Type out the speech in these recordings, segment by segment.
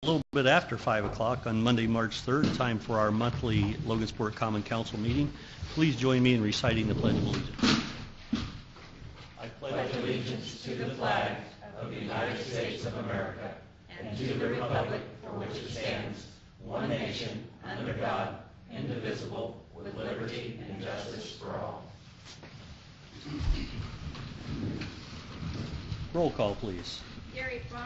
A little bit after 5 o'clock on Monday, March 3rd, time for our monthly Logansport Common Council meeting. Please join me in reciting the Pledge of Allegiance. I pledge allegiance to the flag of the United States of America and to the republic for which it stands, one nation, under God, indivisible, with liberty and justice for all. Roll call, please. Gary Fox.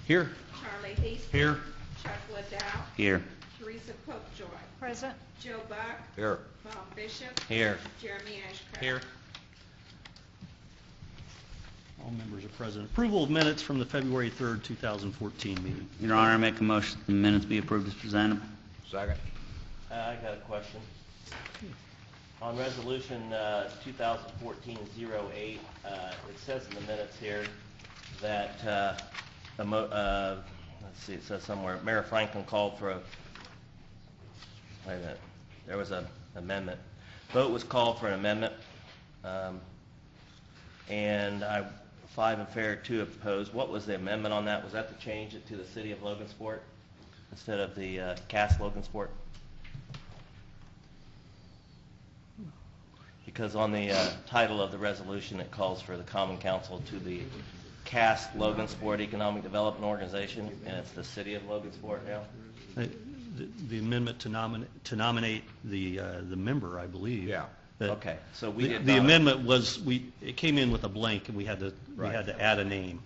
Here. Charlie Hastings. Here. Chuck Liddell. Here. Teresa Popejoy. Present. Joe Buck. Here. Bob Bishop. Here. Jeremy Ashcraft. Here. All members are present. Approval of minutes from the February 3rd, 2014 meeting. Your Honor, I make a motion the minutes be approved as presented. Second. I got a question. On resolution 2014-08, it says in the minutes here that let's see, it says somewhere, Mayor Franklin called for wait a minute, there was an amendment. Vote was called for an amendment, and 5 in favor, 2 opposed. What was the amendment on that? Was that to change it to the City of Logansport instead of the Cass Logansport? Because on the title of the resolution, it calls for the Common Council to the Cass Logansport Economic Development Organization, and it's the City of Logansport now. The amendment to nominate the member, I believe. Yeah. Okay, so we did the not. amendment was it came in with a blank, and we had to add a name.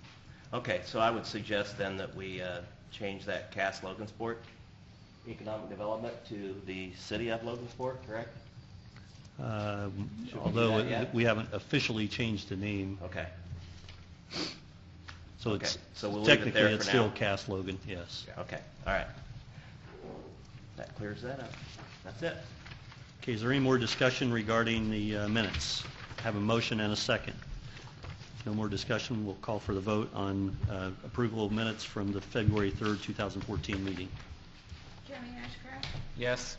Okay, so I would suggest then that we change that Cass Logansport Economic Development to the City of Logansport, correct? Although that yet? we haven't officially changed the name, Okay. so Okay, it's so we'll leave it technically there it's for still now. Cass Logan. Yes. Okay, all right. That clears that up. That's it. Okay. Is there any more discussion regarding the minutes? Have a motion and a second. If no more discussion, we'll call for the vote on approval of minutes from the February 3rd, 2014 meeting. Jeremy Ashcraft. Yes.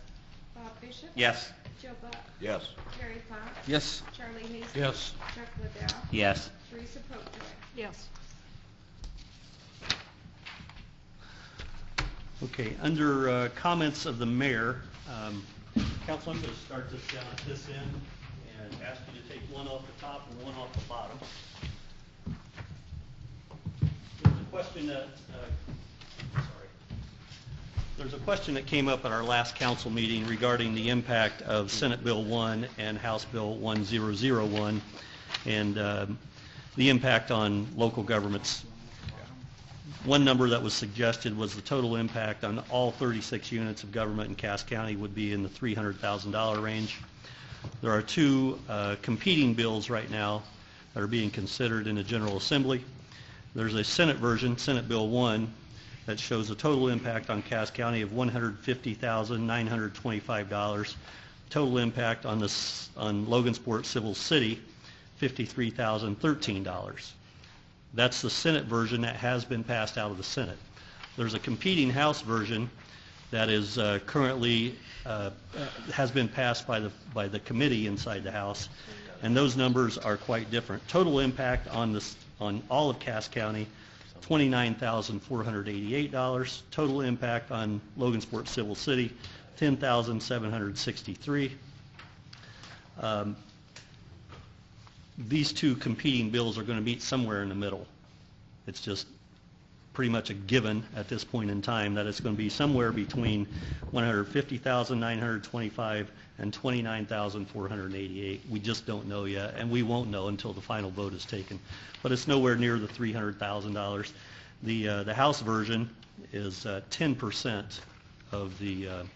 Bob Bishop. Yes. Joe Buck. Yes. Gary Fox. Yes. Charlie Hastings. Yes. Chuck Liddell. Yes. Teresa Popejoy. Yes. Okay. Under comments of the mayor, Council, I'm going to start this down at this end and ask you to take one off the top and one off the bottom. There's a question that There's a question that came up at our last council meeting regarding the impact of Senate Bill 1 and House Bill 1001 and the impact on local governments. One number that was suggested was the total impact on all 36 units of government in Cass County would be in the $300,000 range. There are two competing bills right now that are being considered in the General Assembly. There's a Senate version, Senate Bill 1, that shows a total impact on Cass County of $150,925. Total impact on Logansport Civil City, $53,013. That's the Senate version that has been passed out of the Senate. There's a competing House version that is currently has been passed by the committee inside the House, and those numbers are quite different. Total impact on all of Cass County, $29,488. Total impact on Logansport Civil City, $10,763. These two competing bills are going to meet somewhere in the middle. It's just pretty much a given at this point in time that it's going to be somewhere between $150,925 and $29,488. We just don't know yet, and we won't know until the final vote is taken. But it's nowhere near the $300,000. The House version is 10% of the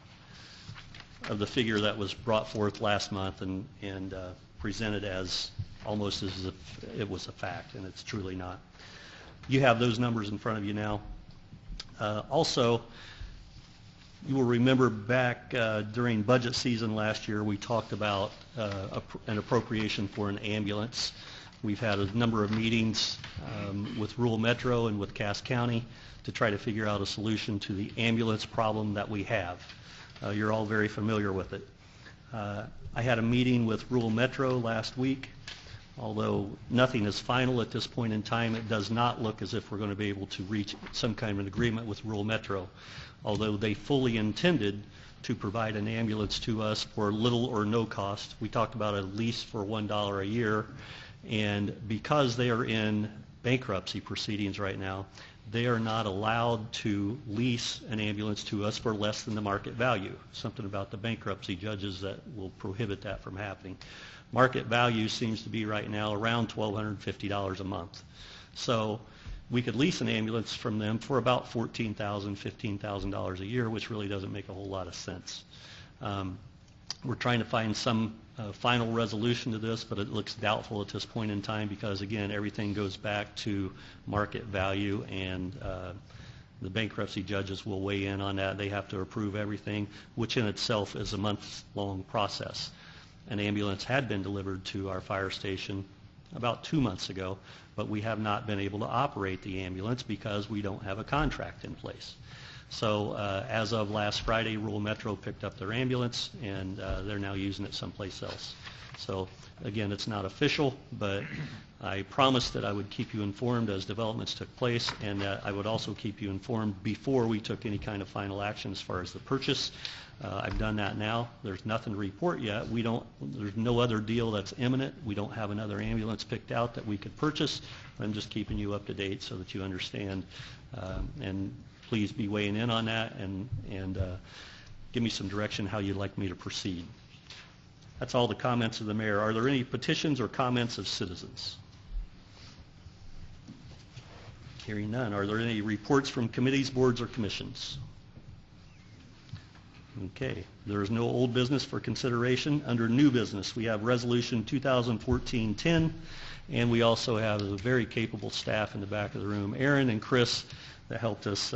figure that was brought forth last month and presented as almost as if it was a fact, and it's truly not. You have those numbers in front of you now. Also, you will remember back during budget season last year, we talked about an appropriation for an ambulance. We've had a number of meetings with Rural Metro and with Cass County to try to figure out a solution to the ambulance problem that we have. You're all very familiar with it. I had a meeting with Rural Metro last week. Although nothing is final at this point in time, it does not look as if we're going to be able to reach some kind of an agreement with rural Metro, although they fully intended to provide an ambulance to us for little or no cost. We talked about a lease for $1 a year, and because they are in bankruptcy proceedings right now, they are not allowed to lease an ambulance to us for less than the market value. Something about the bankruptcy judges that will prohibit that from happening. Market value seems to be right now around $1,250 a month. So we could lease an ambulance from them for about $14,000, $15,000 a year, which really doesn't make a whole lot of sense. We're trying to find some final resolution to this, but it looks doubtful at this point in time because, again, everything goes back to market value, and the bankruptcy judges will weigh in on that. They have to approve everything, which in itself is a months-long process. An ambulance had been delivered to our fire station about 2 months ago, but we have not been able to operate the ambulance because we don't have a contract in place. So as of last Friday, rural Metro picked up their ambulance, and they're now using it someplace else. So again, it's not official, but I promised that I would keep you informed as developments took place, and that I would also keep you informed before we took any kind of final action as far as the purchase. I've done that now. There's nothing to report yet. There's no other deal that's imminent. We don't have another ambulance picked out that we could purchase. I'm just keeping you up to date so that you understand, and please be weighing in on that and give me some direction how you'd like me to proceed. That's all the comments of the mayor. Are there any petitions or comments of citizens? Hearing none. Are there any reports from committees, boards, or commissions? Okay. There is no old business for consideration. Under new business, we have Resolution 2014-10, and we also have a very capable staff in the back of the room, Aaron and Chris, that helped us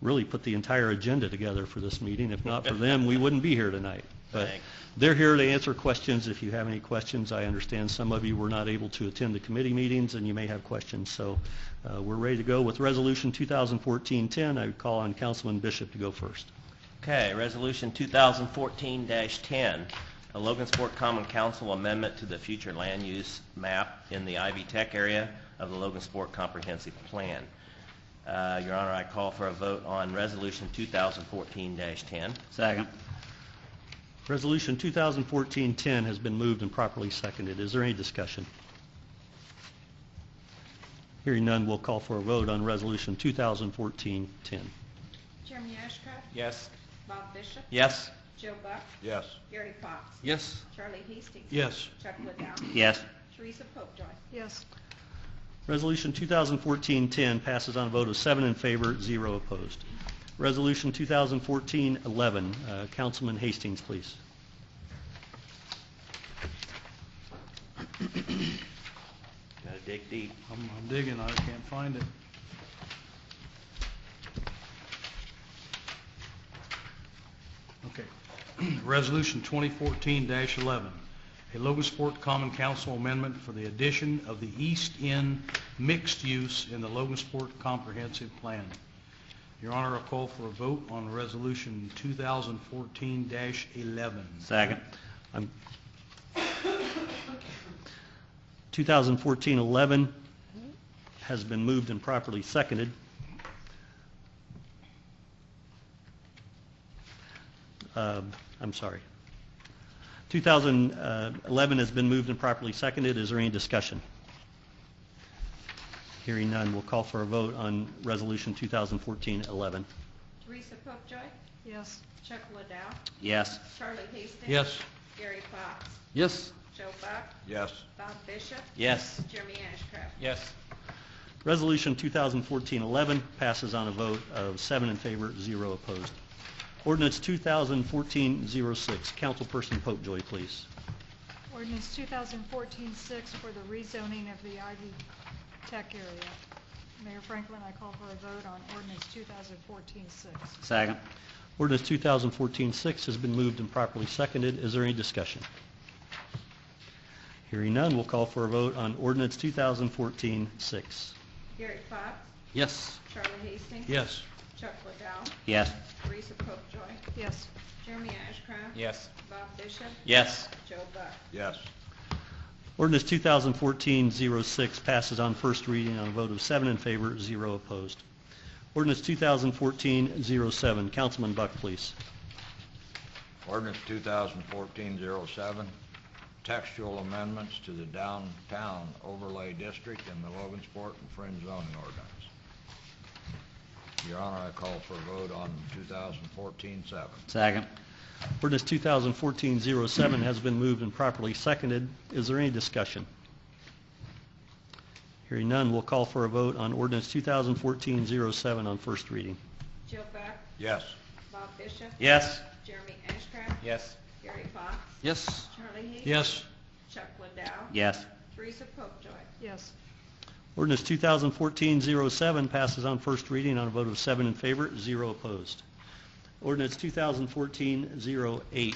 really put the entire agenda together for this meeting. If not for them, we wouldn't be here tonight. But they're here to answer questions if you have any questions. I understand some of you were not able to attend the committee meetings, and you may have questions. So we're ready to go with Resolution 2014-10. I would call on Councilman Bishop to go first. Okay, Resolution 2014-10, a Logansport Common Council amendment to the future land use map in the Ivy Tech area of the Logansport Comprehensive Plan. Your Honor, I call for a vote on Resolution 2014-10. Second. Resolution 2014-10 has been moved and properly seconded. Is there any discussion? Hearing none, we'll call for a vote on Resolution 2014-10. Jeremy Ashcraft? Yes. Bob Bishop? Yes. Joe Buck? Yes. Gary Fox? Yes. Charlie Hastings? Yes. Chuck Liddell? Yes. Teresa Popejoy? yes, Resolution 2014-10 passes on a vote of 7 in favor, 0 opposed. Resolution 2014-11, Councilman Hastings, please. Gotta dig deep. I'm digging. I can't find it. Okay. Resolution 2014-11, a Logansport Common Council amendment for the addition of the East End mixed use in the Logansport Comprehensive Plan. Your Honor, I'll call for a vote on Resolution 2014-11. Second. 2014-11 has been moved and properly seconded. I'm sorry. 2011 has been moved and properly seconded. Is there any discussion? Hearing none, we'll call for a vote on Resolution 2014-11. Teresa Popejoy? yes, Chuck Liddell? Yes. Charlie Hastings? Yes. Gary Fox? Yes. Joe Buck? Yes. Bob Bishop? Yes. Jeremy Ashcraft? Yes. Resolution 2014-11 passes on a vote of 7 in favor, 0 opposed. Ordinance 2014-06. Councilperson Popejoy, please. ordinance 2014-6 for the rezoning of the Ivy Tech area. Mayor Franklin, I call for a vote on ordinance 2014-6. Second. Ordinance 2014-6 has been moved and properly seconded. Is there any discussion? Hearing none, we'll call for a vote on ordinance 2014-6. Gary Fox? Yes. Charlie Hastings? Yes. Chuck Liddell? Yes. Teresa Popejoy? Yes, Jeremy Ashcraft? Yes. Bob Bishop? Yes. Joe Buck? Yes. Ordinance 2014-06 passes on first reading on a vote of 7 in favor, 0 opposed. Ordinance 2014-07. Councilman Buck, please. Ordinance 2014-07, textual amendments to the downtown overlay district and the Logansport and fringe zoning ordinance. Your Honor, I call for a vote on 2014-7. Second. Ordinance 2014-07 has been moved and properly seconded. Is there any discussion? Hearing none, we'll call for a vote on Ordinance 2014-07 on first reading. Joe Buck, Yes. Bob Bishop, Yes. Jeremy Ashcraft, Yes. Gary Fox, Yes. Charlie Hastings, Yes. Chuck Liddell, Yes. Teresa Popejoy. yes, Ordinance 2014-07 passes on first reading on a vote of 7 in favor, 0 opposed. Ordinance 2014-08.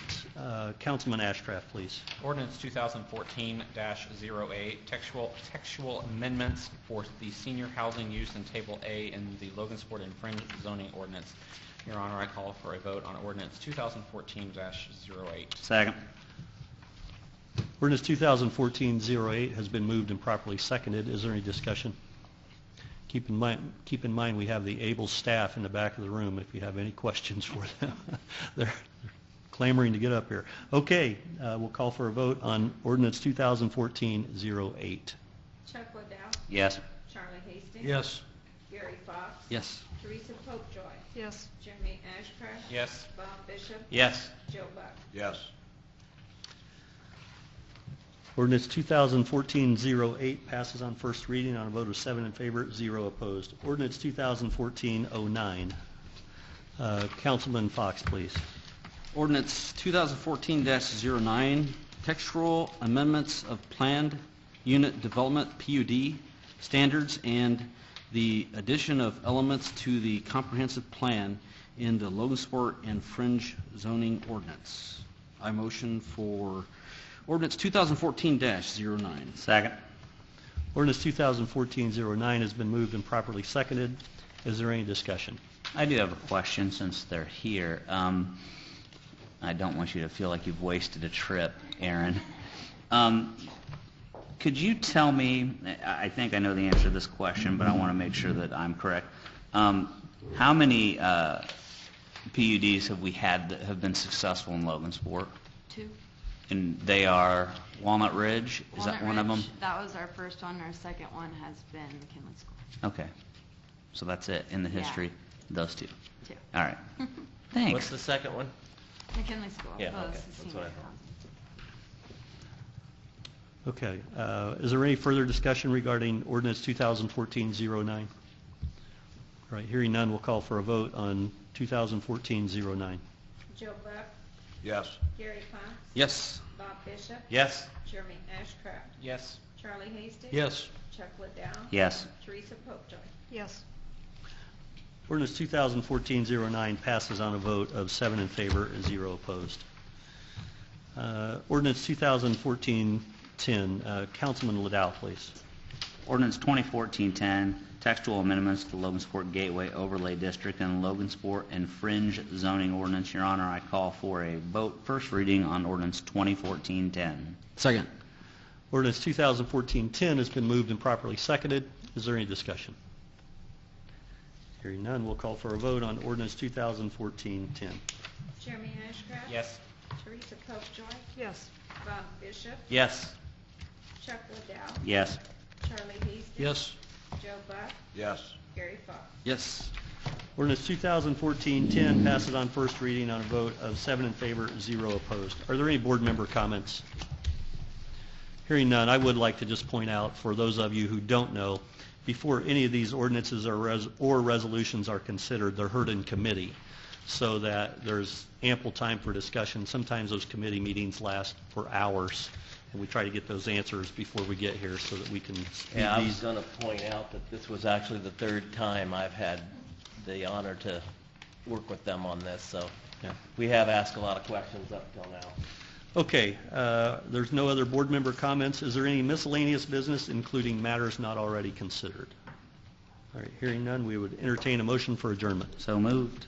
Councilman Ashcraft, please. Ordinance 2014-08, textual amendments for the senior housing use in Table A in the Logansport and fringe zoning ordinance. Your Honor, I call for a vote on Ordinance 2014-08. Second. Ordinance 2014-08 has been moved and properly seconded. Is there any discussion? Keep in mind we have the able staff in the back of the room if you have any questions for them. They're clamoring to get up here. Okay, we'll call for a vote on Ordinance 2014-08. Chuck Liddell, Yes. Charlie Hastings, Yes. Gary Fox, Yes. Teresa Popejoy, yes, Jeremy Ashcraft, Yes. Bob Bishop, Yes. Joe Buck. Yes. Ordinance 2014-08 passes on first reading on a vote of 7 in favor, 0 opposed. Ordinance 2014-09. Councilman Fox, please. Ordinance 2014-09, textual amendments of planned unit development PUD standards and the addition of elements to the comprehensive plan in the Logansport and fringe zoning ordinance. I motion for Ordinance 2014-09. Second. Ordinance 2014-09 has been moved and properly seconded. Is there any discussion? I do have a question since they're here. I don't want you to feel like you've wasted a trip, Aaron. Could you tell me, I think I know the answer to this question, but I want to make sure that I'm correct. How many PUDs have we had that have been successful in Logansport? 2. And they are Walnut Ridge? Is that Walnut one of them? Ridge, that was our first one. Our second one has been McKinley School. Okay. So that's it in the Yeah. history? Those 2? 2. All right. What's Thanks. the second one? McKinley School. Yeah, Well, okay, it's the that's senior what I thought. housing. Okay. Is there any further discussion regarding Ordinance 2014-09? All right. Hearing none, we'll call for a vote on 2014-09. Joe Buck, Yes. Gary Fox, Yes. Bob Bishop, Yes. Jeremy Ashcraft, Yes. Charlie Hastings, Yes. Chuck Liddell, Yes. Teresa Popejoy. yes, Ordinance 2014-09 passes on a vote of 7 in favor, 0 opposed. Ordinance 2014-10. Councilman Liddell, please. Ordinance 2014-10, textual amendments to Logansport Gateway Overlay District and Logansport and Fringe Zoning Ordinance. Your Honor, I call for a vote first reading on Ordinance 2014-10. Second. Ordinance 2014-10 has been moved and properly seconded. Is there any discussion? Hearing none, we'll call for a vote on Ordinance 2014-10. Jeremy Ashcraft, Yes. Teresa Popejoy, yes, Bob Bishop, Yes. Chuck Liddell, Yes. Charlie Hastings, Yes. Joe Buck, Yes. Gary Fox. Yes. Ordinance 2014-10 passes on first reading on a vote of 7 in favor, 0 opposed. Are there any board member comments? Hearing none, I would like to just point out, for those of you who don't know, before any of these ordinances or resolutions are considered, they're heard in committee so that there's ample time for discussion. Sometimes those committee meetings last for hours, and we try to get those answers before we get here so that we can Yeah, I read was these. going to point out that this was actually the third time I've had the honor to work with them on this, so Yeah. we have asked a lot of questions up till now. Okay, there's no other board member comments. Is there any miscellaneous business, including matters not already considered? All right, hearing none, we would entertain a motion for adjournment. So moved.